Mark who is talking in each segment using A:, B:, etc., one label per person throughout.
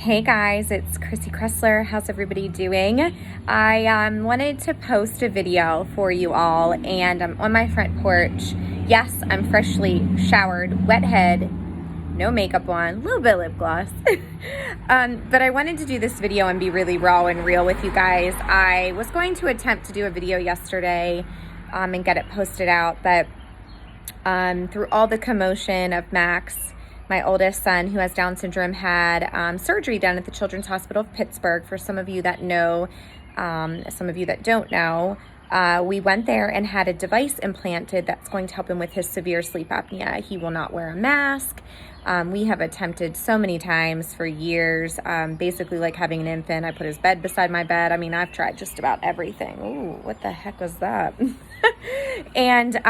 A: Hey guys, it's Chrissy Kressler. How's everybody doing? I wanted to post a video for you all, and I'm on my front porch. Yes, I'm freshly showered, wet head, no makeup on, a little bit of lip gloss. But I wanted to do this video and be really raw and real with you guys. I was going to attempt to do a video yesterday and get it posted out, but through all the commotion of Max, my oldest son, who has Down syndrome, had surgery done at the Children's Hospital of Pittsburgh. For some of you that know, some of you that don't know, we went there and had a device implanted that's going to help him with his severe sleep apnea. He will not wear a mask. We have attempted so many times for years, basically like having an infant. I put his bed beside my bed. I mean, I've tried just about everything. Ooh, what the heck was that? And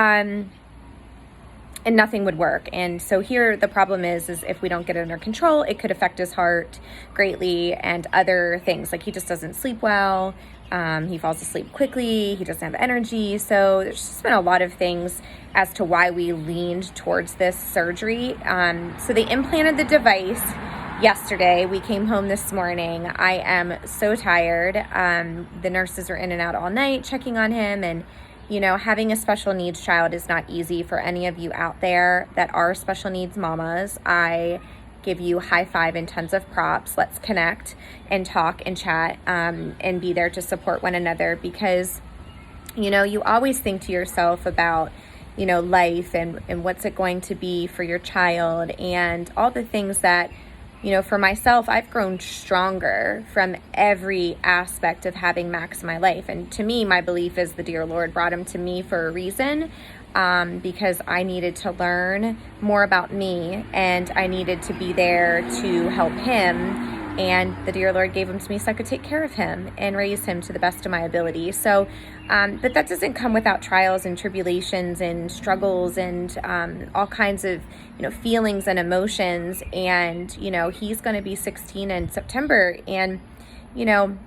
A: nothing would work. And so here the problem is if we don't get it under control, it could affect his heart greatly and other things. Like he just doesn't sleep well. He falls asleep quickly. He doesn't have energy. So there's just been a lot of things as to why we leaned towards this surgery. So they implanted the device yesterday. We came home this morning. I am so tired. The nurses are in and out all night checking on him, and you know, having a special needs child is not easy. For any of you out there that are special needs mamas, I give you high five and tons of props. Let's connect and talk and chat and be there to support one another, because, you know, you always think to yourself about, you know, life and what's it going to be for your child and all the things that, you know, for myself, I've grown stronger from every aspect of having Max in my life. And to me, my belief is the dear Lord brought him to me for a reason, because I needed to learn more about me and I needed to be there to help him. And the dear Lord gave him to me so I could take care of him and raise him to the best of my ability. So, but that doesn't come without trials and tribulations and struggles and all kinds of, you know, feelings and emotions. And, you know, he's going to be 16 in September. And, you know,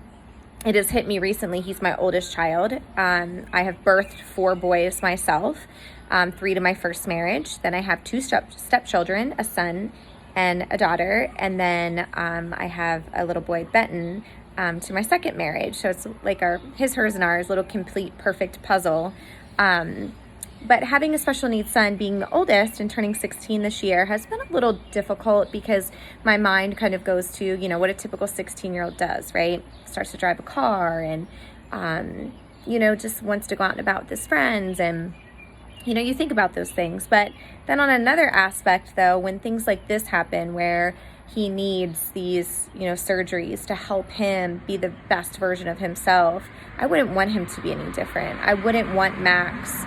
A: it has hit me recently. He's my oldest child. I have birthed 4 boys myself, 3 to my first marriage. Then I have 2 stepchildren, a son and a daughter, and then I have a little boy, Benton, to my second marriage. So it's like his, hers, and ours, little complete perfect puzzle. But having a special needs son, being the oldest and turning 16 this year, has been a little difficult because my mind kind of goes to, you know, what a typical 16-year-old does, right? Starts to drive a car and, you know, just wants to go out and about with his friends, and you know, you think about those things. But then on another aspect, though, when things like this happen where he needs these, you know, surgeries to help him be the best version of himself, I wouldn't want him to be any different. I wouldn't want Max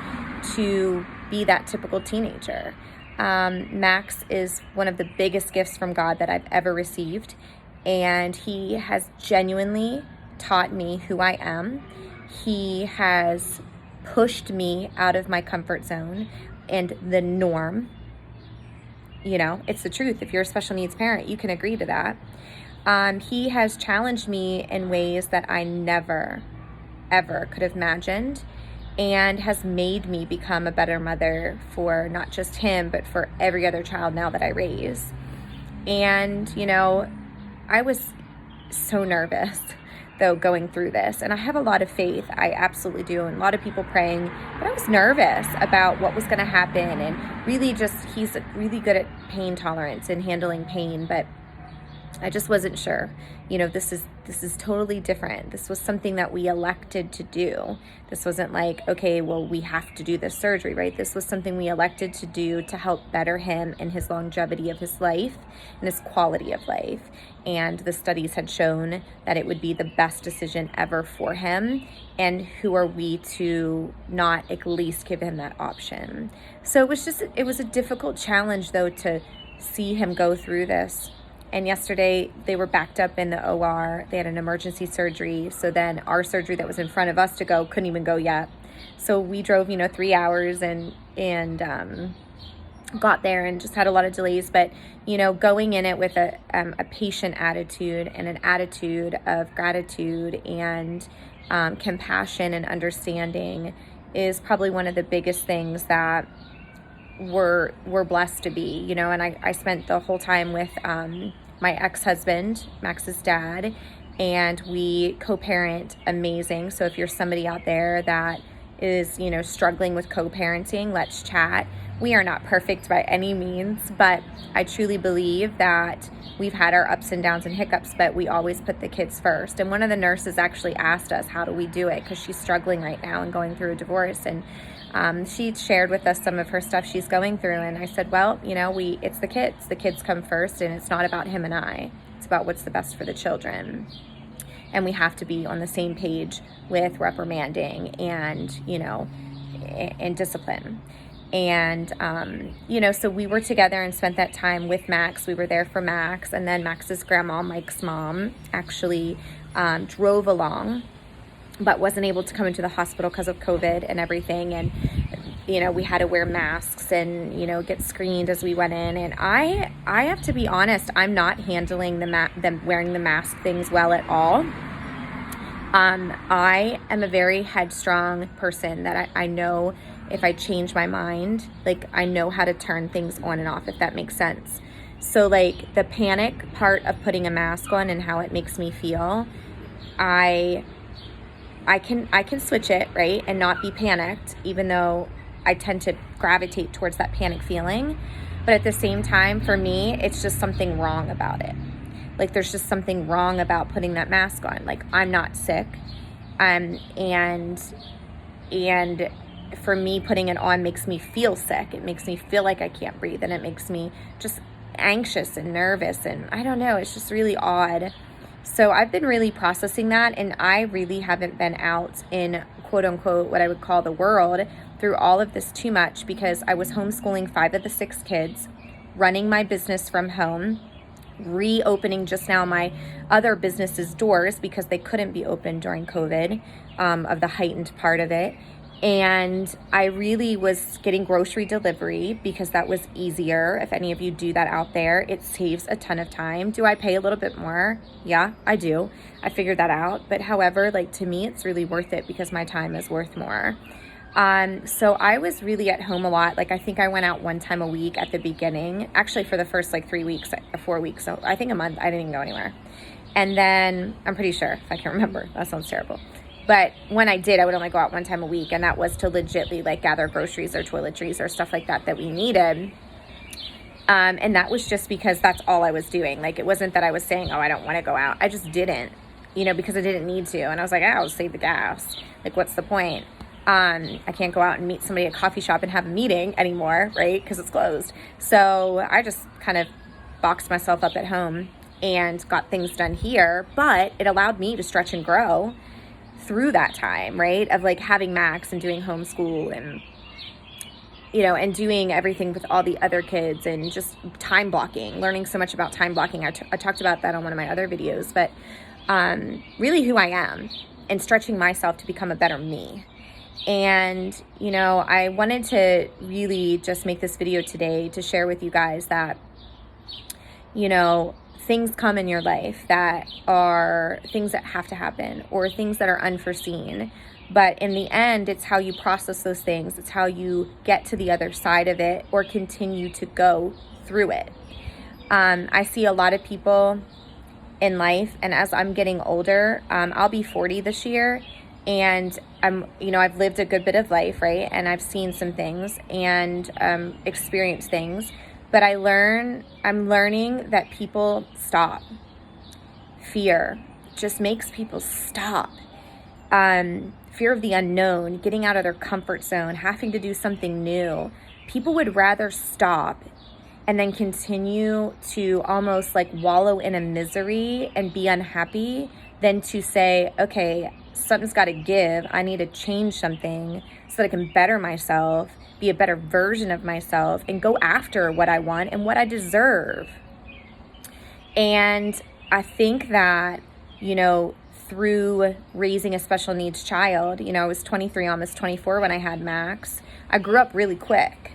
A: to be that typical teenager. Max is one of the biggest gifts from God that I've ever received, and he has genuinely taught me who I am. He has pushed me out of my comfort zone and the norm. You know, it's the truth. If you're a special needs parent, you can agree to that. He has challenged me in ways that I never, ever could have imagined, and has made me become a better mother for not just him, but for every other child now that I raise. And, you know, I was so nervous, though, going through this, and I have a lot of faith. I absolutely do, and a lot of people praying, but I was nervous about what was going to happen. And really, he's really good at pain tolerance and handling pain, but I just wasn't sure. You know, this is totally different. This was something that we elected to do. This wasn't like, okay, well, we have to do this surgery, right? This was something we elected to do to help better him in his longevity of his life and his quality of life. And the studies had shown that it would be the best decision ever for him. And who are we to not at least give him that option? So it was a difficult challenge, though, to see him go through this. And yesterday they were backed up in the OR. They had an emergency surgery. So then our surgery that was in front of us to go couldn't even go yet. So we drove, 3 hours and got there and just had a lot of delays. But, going in it with a patient attitude and an attitude of gratitude and compassion and understanding is probably one of the biggest things that we're blessed to be, and I spent the whole time with my ex-husband, Max's dad, and we co-parent amazing. So if you're somebody out there that is, struggling with co-parenting, let's chat. We are not perfect by any means, but I truly believe that we've had our ups and downs and hiccups, but we always put the kids first. And one of the nurses actually asked us, how do we do it? Because she's struggling right now and going through a divorce. And she shared with us some of her stuff she's going through. And I said, well, it's the kids. The kids come first, and it's not about him and I. It's about what's the best for the children. And we have to be on the same page with reprimanding and, and discipline. And, so we were together and spent that time with Max. We were there for Max. And then Max's grandma, Mike's mom, actually drove along, but wasn't able to come into the hospital because of COVID and everything. And, we had to wear masks and, get screened as we went in. And I have to be honest, I'm not handling them wearing the mask things well at all. I am a very headstrong person that I know if I change my mind, I know how to turn things on and off, if that makes sense. So the panic part of putting a mask on and how it makes me feel, I can switch it, right, and not be panicked, even though I tend to gravitate towards that panic feeling. But at the same time, for me, it's just something wrong about it. There's just something wrong about putting that mask on. I'm not sick. And for me, putting it on makes me feel sick. It makes me feel like I can't breathe, and it makes me just anxious and nervous. And I don't know, it's just really odd. So I've been really processing that, and I really haven't been out in quote unquote what I would call the world through all of this too much, because I was homeschooling 5 of the 6 kids, running my business from home, reopening just now my other businesses' doors because they couldn't be open during COVID, of the heightened part of it. And I really was getting grocery delivery because that was easier. If any of you do that out there, it saves a ton of time. Do I pay a little bit more? Yeah, I do. I figured that out. But however, to me, it's really worth it because my time is worth more. So I was really at home a lot. I think I went out 1 time a week at the beginning, actually for the first 3 weeks, 4 weeks. So I think a month, I didn't even go anywhere. And then I'm pretty sure, if I can remember, that sounds terrible. But when I did, I would only go out 1 time a week, and that was to legitly gather groceries or toiletries or stuff like that we needed. And that was just because that's all I was doing. It wasn't that I was saying, oh, I don't want to go out. I just didn't, because I didn't need to. And I was like, I'll save the gas. What's the point? I can't go out and meet somebody at a coffee shop and have a meeting anymore, right? Because it's closed. So I just kind of boxed myself up at home and got things done here. But it allowed me to stretch and grow through that time, right, of having Max and doing homeschool and and doing everything with all the other kids and just time blocking, learning so much about time blocking. I talked about that on one of my other videos, but really who I am and stretching myself to become a better me. And I wanted to really just make this video today to share with you guys that things come in your life that are things that have to happen or things that are unforeseen. But in the end, it's how you process those things. It's how you get to the other side of it or continue to go through it. I see a lot of people in life, and as I'm getting older, I'll be 40 this year, and I've lived a good bit of life, right? And I've seen some things and experienced things. But I'm learning that people stop. Fear just makes people stop. Fear of the unknown, getting out of their comfort zone, having to do something new. People would rather stop and then continue to almost wallow in a misery and be unhappy than to say, okay, something's got to give. I need to change something so that I can better myself, be a better version of myself, and go after what I want and what I deserve. And I think that, through raising a special needs child, I was 23, almost 24 when I had Max. I grew up really quick.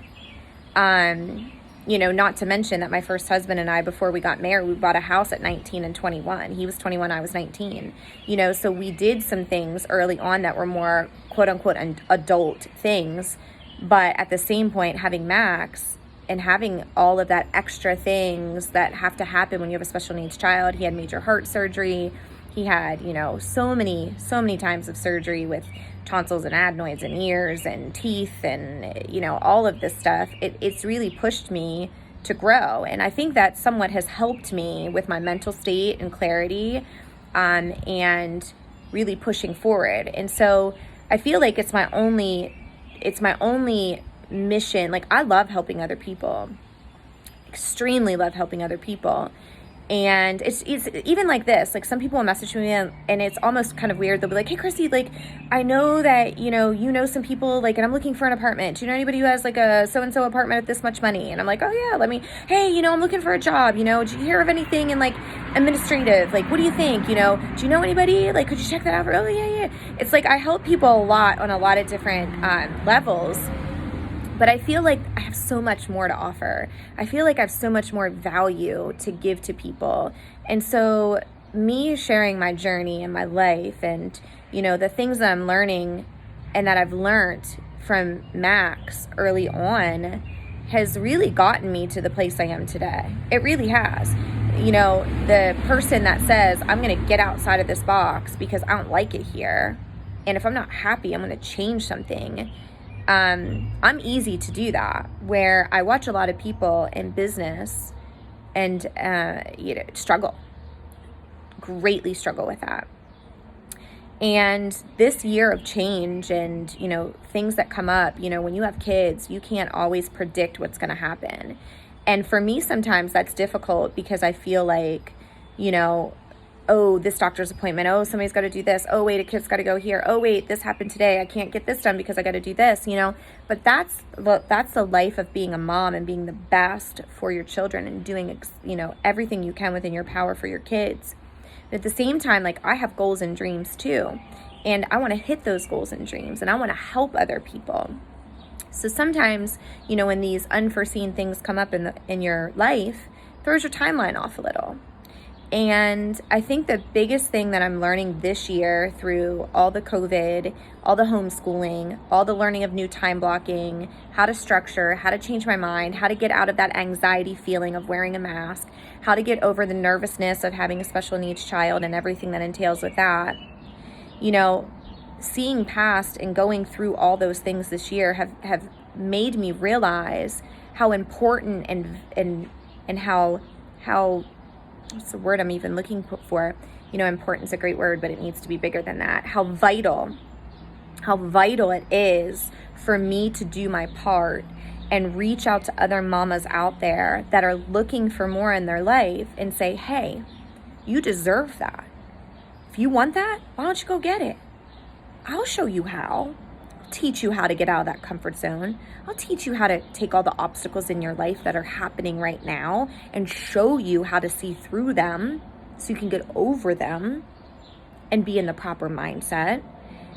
A: Not to mention that my first husband and I, before we got married, we bought a house at 19 and 21. He was 21, I was 19. So we did some things early on that were more quote unquote adult things. But at the same point, having Max, and having all of that extra things that have to happen when you have a special needs child. He had major heart surgery. He had, so many times of surgery with tonsils and adenoids and ears and teeth and, all of this stuff. It's really pushed me to grow. And I think that somewhat has helped me with my mental state and clarity, and really pushing forward. And so I feel like it's my only mission. Like, I love helping other people, extremely love helping other people. And it's even like this, like some people will message me and it's almost kind of weird. They'll be like, hey, Christy, like, I know that, you know some people, like, and I'm looking for an apartment. Do you know anybody who has like a so-and-so apartment at this much money? And I'm like, oh yeah, hey, I'm looking for a job, did you hear of anything in like administrative? Like, what do you think? Do you know anybody? Like, could you check that out? Oh yeah. It's like, I help people a lot on a lot of different levels. But I feel like I have so much more to offer. I feel like I have so much more value to give to people. And so me sharing my journey and my life and, the things that I'm learning and that I've learned from Max early on has really gotten me to the place I am today. It really has. The person that says, I'm going to get outside of this box because I don't like it here. And if I'm not happy, I'm going to change something. I'm easy to do that, where I watch a lot of people in business and, greatly struggle with that. And this year of change and, things that come up, when you have kids, you can't always predict what's going to happen. And for me, sometimes that's difficult because I feel like, oh, this doctor's appointment. Oh, somebody's got to do this. Oh, wait, a kid's got to go here. Oh, wait, this happened today. I can't get this done because I got to do this, But that's the life of being a mom and being the best for your children and doing, everything you can within your power for your kids. But at the same time, like, I have goals and dreams too. And I want to hit those goals and dreams, and I want to help other people. So sometimes, when these unforeseen things come up in your life, throws your timeline off a little. And I think the biggest thing that I'm learning this year through all the COVID, all the homeschooling, all the learning of new time blocking, how to structure, how to change my mind, how to get out of that anxiety feeling of wearing a mask, how to get over the nervousness of having a special needs child and everything that entails with that. Seeing past and going through all those things this year have made me realize how important and how what's the word I'm even looking for? Important's a great word, but it needs to be bigger than that. How vital it is for me to do my part and reach out to other mamas out there that are looking for more in their life and say, hey, you deserve that. If you want that, why don't you go get it? I'll show you how. I'll teach you how to get out of that comfort zone. I'll teach you how to take all the obstacles in your life that are happening right now and show you how to see through them so you can get over them and be in the proper mindset.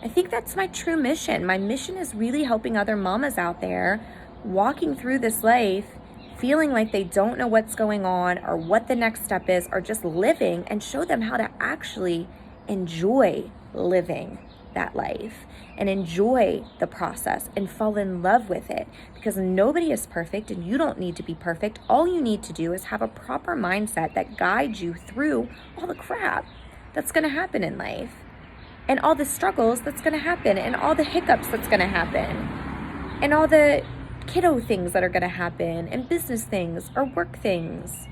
A: I think that's my true mission. My mission is really helping other mamas out there walking through this life, feeling like they don't know what's going on or what the next step is, or just living, and show them how to actually enjoy living that life and enjoy the process and fall in love with it, because nobody is perfect and you don't need to be perfect. All you need to do is have a proper mindset that guides you through all the crap that's going to happen in life and all the struggles that's going to happen and all the hiccups that's going to happen and all the kiddo things that are going to happen and business things or work things.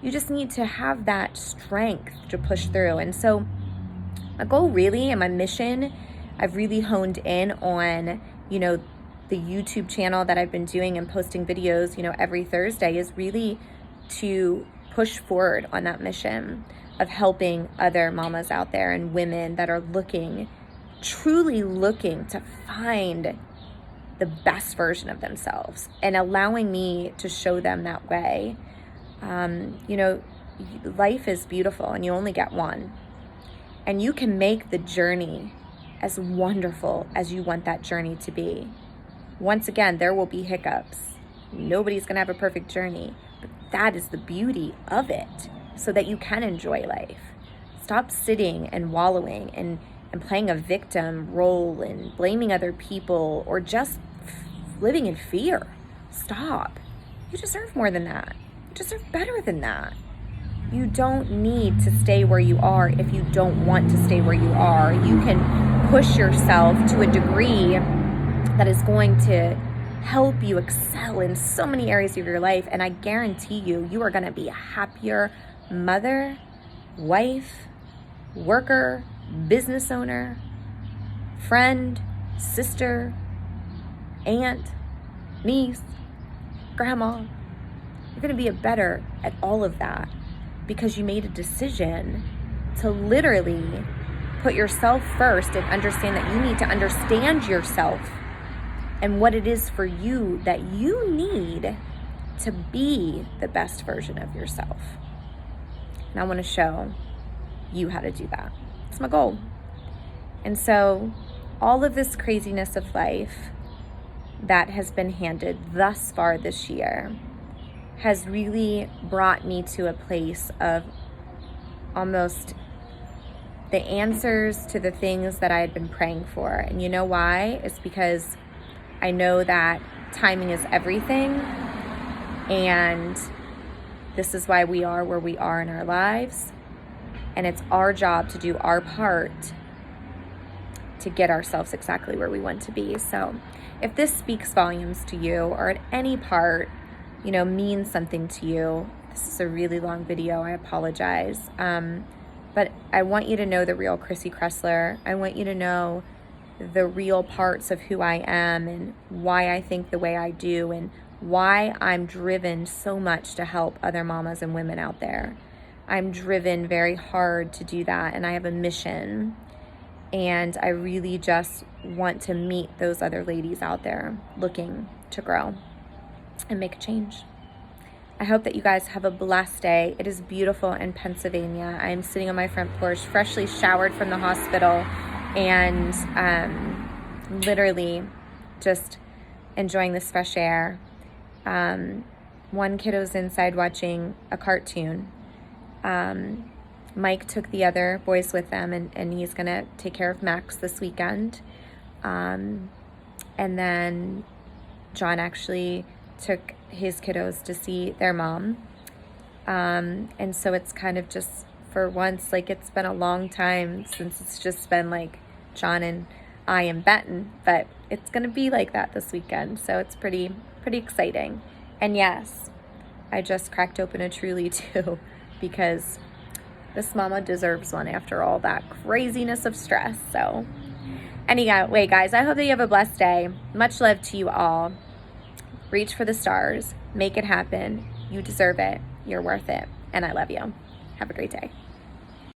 A: You just need to have that strength to push through. And so my goal really and my mission, I've really honed in on, the YouTube channel that I've been doing and posting videos, every Thursday, is really to push forward on that mission of helping other mamas out there and women that are truly looking to find the best version of themselves and allowing me to show them that way. Life is beautiful and you only get one. And you can make the journey as wonderful as you want that journey to be. Once again, there will be hiccups. Nobody's going to have a perfect journey, but that is the beauty of it, so that you can enjoy life. Stop sitting and wallowing and playing a victim role and blaming other people or just living in fear. Stop. You deserve more than that. You deserve better than that. You don't need to stay where you are if you don't want to stay where you are. You can push yourself to a degree that is going to help you excel in so many areas of your life. And I guarantee you, you are going to be a happier mother, wife, worker, business owner, friend, sister, aunt, niece, grandma. You're going to be better at all of that because you made a decision to literally put yourself first and understand that you need to understand yourself and what it is for you that you need to be the best version of yourself. And I want to show you how to do that. It's my goal. And so all of this craziness of life that has been handed thus far this year has really brought me to a place of almost the answers to the things that I had been praying for. And you know why? It's because I know that timing is everything. And this is why we are where we are in our lives. And it's our job to do our part to get ourselves exactly where we want to be. So if this speaks volumes to you, or at any part, means something to you, this is a really long video, I apologize. But I want you to know the real Chrissy Kressler. I want you to know the real parts of who I am and why I think the way I do and why I'm driven so much to help other mamas and women out there. I'm driven very hard to do that, and I have a mission. And I really just want to meet those other ladies out there looking to grow and make a change. I hope that you guys have a blessed day. It is beautiful in Pennsylvania. I am sitting on my front porch, freshly showered from the hospital, and literally just enjoying this fresh air. One kiddo's inside watching a cartoon. Mike took the other boys with them, and he's going to take care of Max this weekend. And then John actually took his kiddos to see their mom. And so it's kind of just, for once, like, it's been a long time since it's just been like John and I and Benton, but it's going to be like that this weekend. So it's pretty exciting. And yes, I just cracked open a Truly too, because this mama deserves one after all that craziness of stress. So anyway, guys, I hope that you have a blessed day. Much love to you all. Reach for the stars. Make it happen. You deserve it. You're worth it. And I love you. Have a great day.